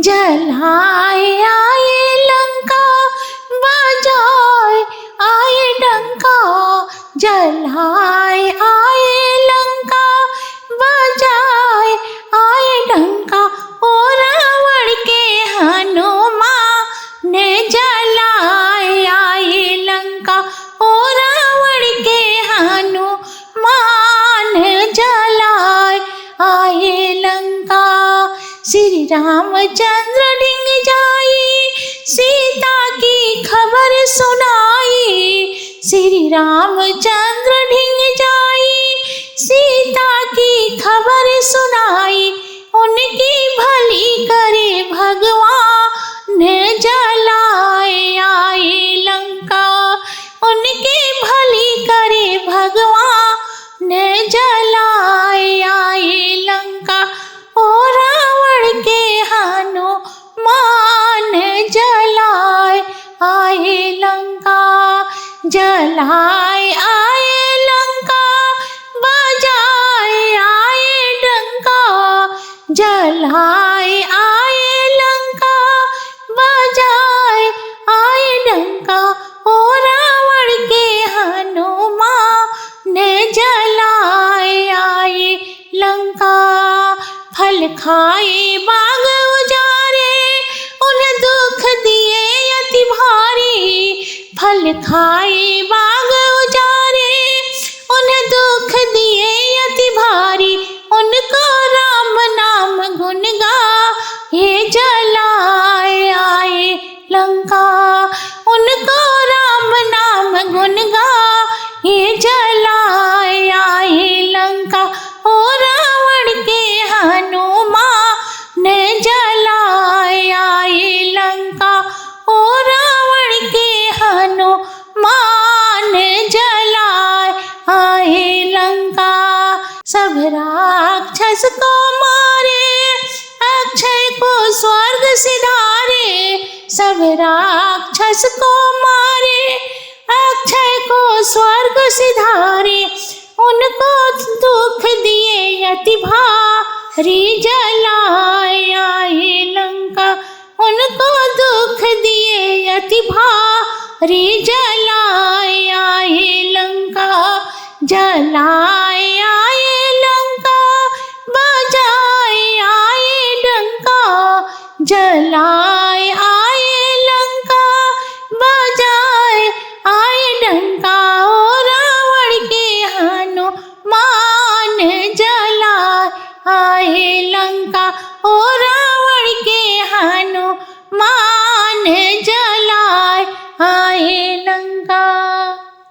जलाए आए लंका बजाए आए डंका, जलाए आए लंका बजाए आए डंका। ओ रावण के हनुमान ने जलाए आए लंका, ओ रावण के हनुमान जलाए आए लंका। श्री रामचंद्र ढिंग जाई सीता की खबर सुनाई, श्री रामचंद्र ढिंग जाई सीता की खबर सुनाई। उनकी भली करे भगवान जलाए आए लंका, उनकी भली करे भगवान जलाए आए लंका। ओ रावण के हनुमान जलाए आए लंका, जलाए आए लंका बजाए आए डंका, जलाए आए लंका बजाए आए डंका। ओ रावण के हनुमान जलाए आए लंका। फल खाए बाग उजारे उन्हें दुख दिए अति भारी, फल खाए बाग उजारे उन्हें दुख दिए अति भारी। उनको राम नाम गुण गाए जलाए आए लंका, उनको राम नाम गुण गाए जलाए आए लंका। ओ रावण के हनुमान जलाए आए लंका, ओ रावण के हनुमान जलाए आए लंका। सब राक्षस को मारे अक्षय को स्वर्ग सिधारे, सब राक्षस को मारे अक्षय को स्वर्ग सिधारे। उनको दुख दिए अति भारी जलाए आए लंका, उनको दुख दिए अति भारी जलाए आए लंका। जलाए आए लंका बजाए आए डंका, जलाए आए लंका बजाए आए डंका। ओ रावण के हनुमान जलाए आए लंका, ओ रावण के हनुमान